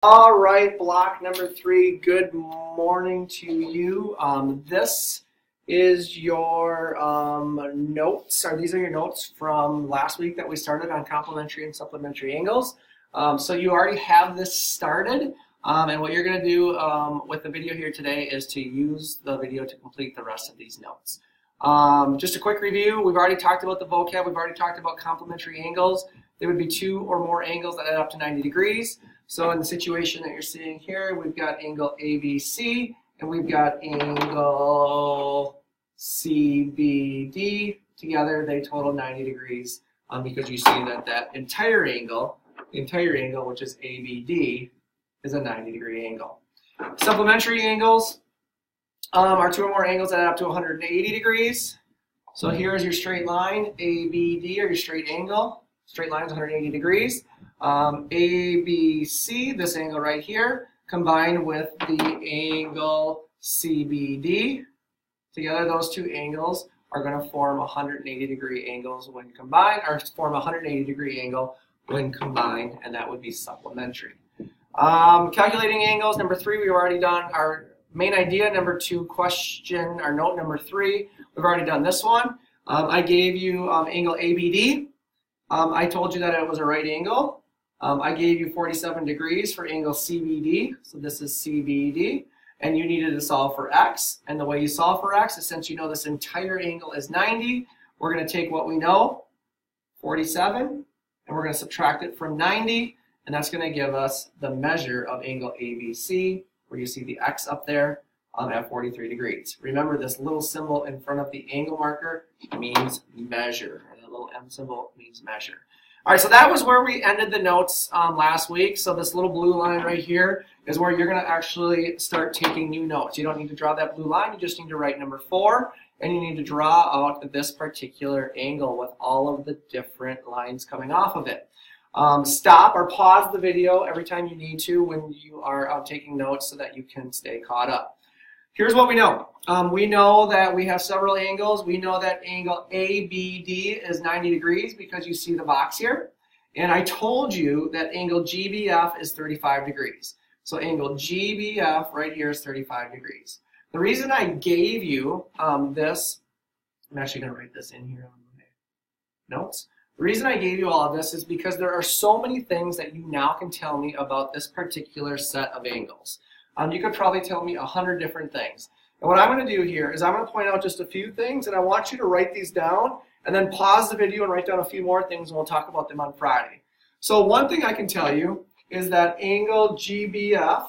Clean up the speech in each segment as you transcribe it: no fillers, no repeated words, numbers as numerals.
All right, block number 3. Good morning to you. This is your notes, or these are your notes from last week that we started on complementary and supplementary angles. So you already have this started, and what you're going to do with the video here today is to use the video to complete the rest of these notes. Just a quick review, we've already talked about the vocab, we've already talked about complementary angles. There would be 2 or more angles that add up to 90 degrees. So in the situation that you're seeing here, we've got angle ABC and we've got angle CBD. Together they total 90 degrees because you see that that entire angle, which is ABD, is a 90 degree angle. Supplementary angles are 2 or more angles that add up to 180 degrees. So here is your straight line, ABD, or your straight angle. Straight line is 180 degrees. ABC, this angle right here, combined with the angle CBD. Together, those 2 angles are going to form 180 degree angles when combined, or form a 180 degree angle when combined, and that would be supplementary. Calculating angles, number 3, we've already done our main idea. Number 2 question, or note number 3, we've already done this one. I gave you angle ABD. I told you that it was a right angle. I gave you 47 degrees for angle CBD, so this is CBD, and you needed to solve for x. And the way you solve for x is, since you know this entire angle is 90, we're going to take what we know, 47, and we're going to subtract it from 90, and that's going to give us the measure of angle ABC, where you see the x up there at 43 degrees. Remember, this little symbol in front of the angle marker means measure. Little M symbol means measure. All right, so that was where we ended the notes last week. So this little blue line right here is where you're going to actually start taking new notes. You don't need to draw that blue line. You just need to write number 4, and you need to draw out this particular angle with all of the different lines coming off of it. Stop or pause the video every time you need to when you are taking notes so that you can stay caught up. Here's what we know. We know that we have several angles. We know that angle ABD is 90 degrees because you see the box here. And I told you that angle GBF is 35 degrees. So angle GBF right here is 35 degrees. The reason I gave you this, I'm actually going to write this in here on my notes. The reason I gave you all of this is because there are so many things that you now can tell me about this particular set of angles. You could probably tell me 100 different things. And what I'm going to do here is I'm going to point out just a few things, and I want you to write these down and then pause the video and write down a few more things, and we'll talk about them on Friday. So one thing I can tell you is that angle GBF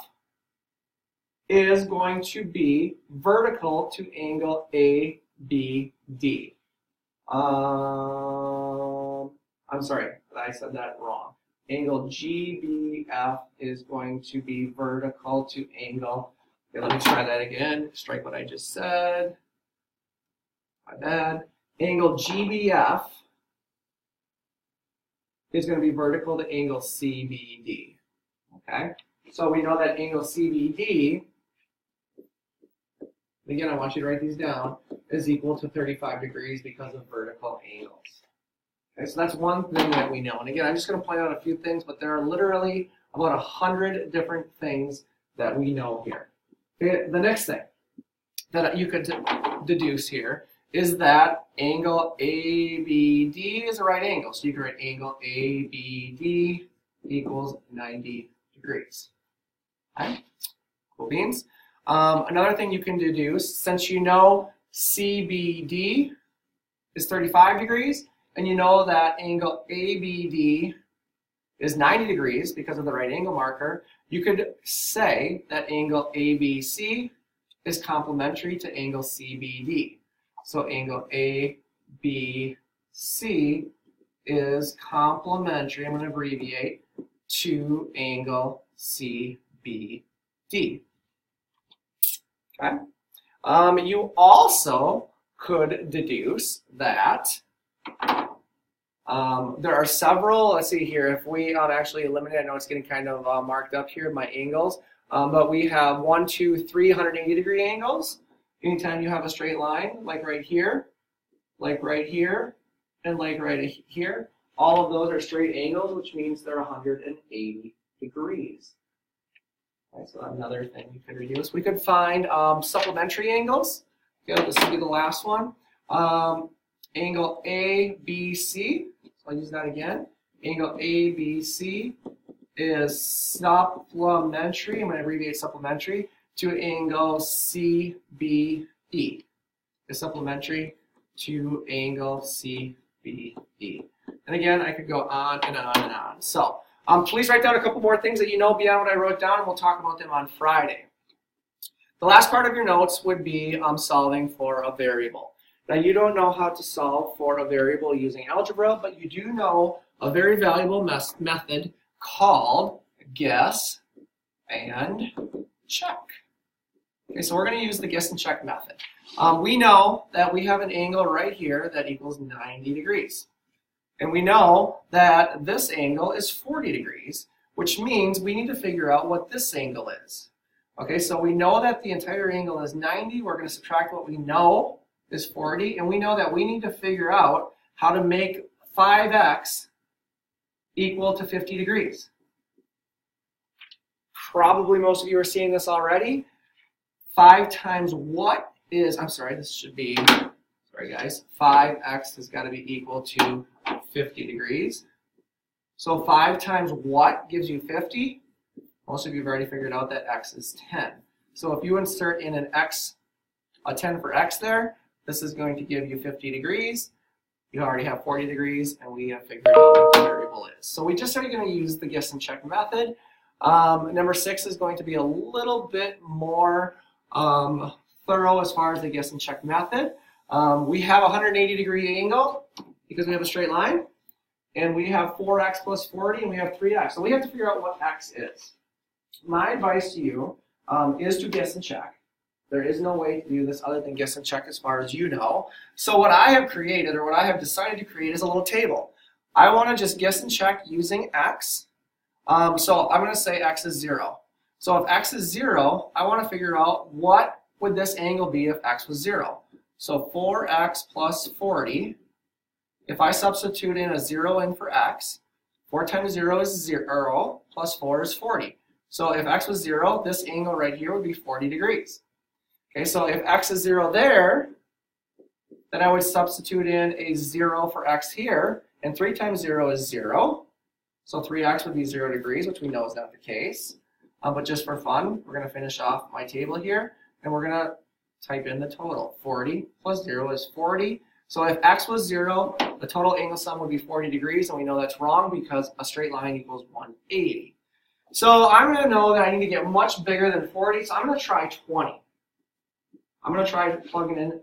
is going to be vertical to angle ABD. I'm sorry, I said that wrong. Angle GBF is going to be vertical to angle. Okay, let me try that again. Strike what I just said. My bad. Angle GBF is going to be vertical to angle CBD. Okay? So we know that angle CBD, again, I want you to write these down, is equal to 35 degrees because of vertical angles. Okay, so that's one thing that we know. And again, I'm just going to point out a few things, but there are literally about 100 different things that we know here. Okay, the next thing that you could deduce here is that angle ABD is a right angle. So you can write angle ABD equals 90 degrees. Okay? Cool beans. Another thing you can deduce, since you know CBD is 35 degrees, and you know that angle ABD is 90 degrees because of the right angle marker, you could say that angle ABC is complementary to angle CBD. So angle ABC is complementary, I'm going to abbreviate, to angle CBD. Okay? You also could deduce that there are several, let's see here, if we actually eliminate, I know it's getting kind of marked up here, my angles, but we have 1, 2, 3 180 degree angles. Anytime you have a straight line, like right here, and like right here, all of those are straight angles, which means they're 180 degrees. Okay, so another thing you could reduce. We could find supplementary angles. Okay, this will be the last one. Angle ABC. So I'll use that again. Angle ABC is supplementary. I'm going to abbreviate supplementary to angle CBE. Is supplementary to angle CBE. And again, I could go on and on and on. So please write down a couple more things that you know beyond what I wrote down, and we'll talk about them on Friday. The last part of your notes would be solving for a variable. Now, you don't know how to solve for a variable using algebra, but you do know a very valuable method called guess and check. Okay, so we're going to use the guess and check method. We know that we have an angle right here that equals 90 degrees. And we know that this angle is 40 degrees, which means we need to figure out what this angle is. Okay, so we know that the entire angle is 90. We're going to subtract what we know is 40, and we know that we need to figure out how to make 5x equal to 50 degrees. Probably most of you are seeing this already. 5 times what is, I'm sorry, this should be, sorry guys, 5x has got to be equal to 50 degrees. So 5 times what gives you 50? Most of you have already figured out that x is 10. So if you insert in an x, a 10 for x there, this is going to give you 50 degrees. You already have 40 degrees, and we have figured out what the variable is. So we just are going to use the guess and check method. Number 6 is going to be a little bit more thorough as far as the guess and check method. We have a 180 degree angle because we have a straight line, and we have 4x plus 40, and we have 3x. So we have to figure out what x is. My advice to you is to guess and check. There is no way to do this other than guess and check as far as you know. So what I have created, or what I have decided to create, is a little table. I want to just guess and check using x. So I'm going to say x is 0. So if x is 0, I want to figure out what would this angle be if x was 0. So 4x plus 40, if I substitute in a 0 in for x, 4 times 0 is 0, plus 4 is 40. So if x was 0, this angle right here would be 40 degrees. Okay, so if x is 0 there, then I would substitute in a 0 for x here, and 3 times 0 is 0. So 3x would be 0 degrees, which we know is not the case. But just for fun, we're going to finish off my table here, and we're going to type in the total. 40 plus 0 is 40. So if x was 0, the total angle sum would be 40 degrees, and we know that's wrong because a straight line equals 180. So I'm going to know that I need to get much bigger than 40, so I'm going to try 20. I'm going to try plugging in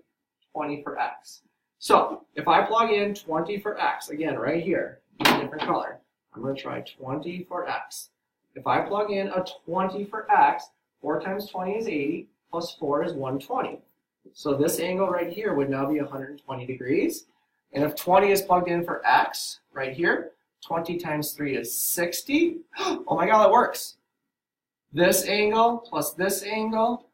20 for x. So if I plug in 20 for x, again, right here, use a different color, I'm going to try 20 for x. If I plug in a 20 for x, 4 times 20 is 80, plus 4 is 120. So this angle right here would now be 120 degrees. And if 20 is plugged in for x, right here, 20 times 3 is 60. Oh my god, that works. This angle plus this angle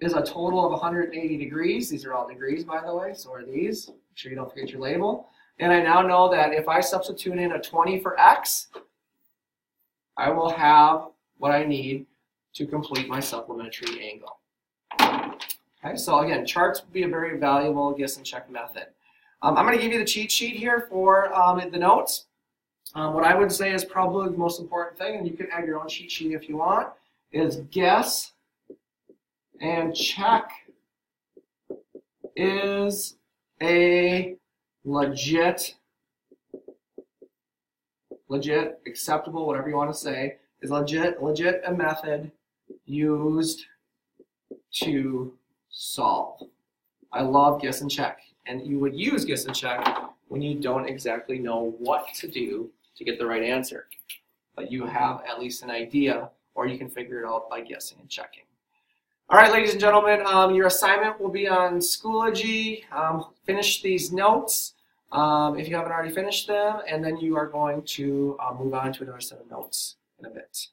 is a total of 180 degrees. These are all degrees, by the way, so are these. Make sure you don't forget your label. And I now know that if I substitute in a 20 for x, I will have what I need to complete my supplementary angle. Okay, so again, charts would be a very valuable guess and check method. I'm going to give you the cheat sheet here for the notes. What I would say is probably the most important thing, and you can add your own cheat sheet if you want, is guess and check is a legit, acceptable, whatever you want to say, is legit a method used to solve. I love guess and check, and you would use guess and check when you don't exactly know what to do to get the right answer, but you have at least an idea, or you can figure it out by guessing and checking. All right, ladies and gentlemen, your assignment will be on Schoology. Finish these notes if you haven't already finished them, and then you are going to move on to another set of notes in a bit.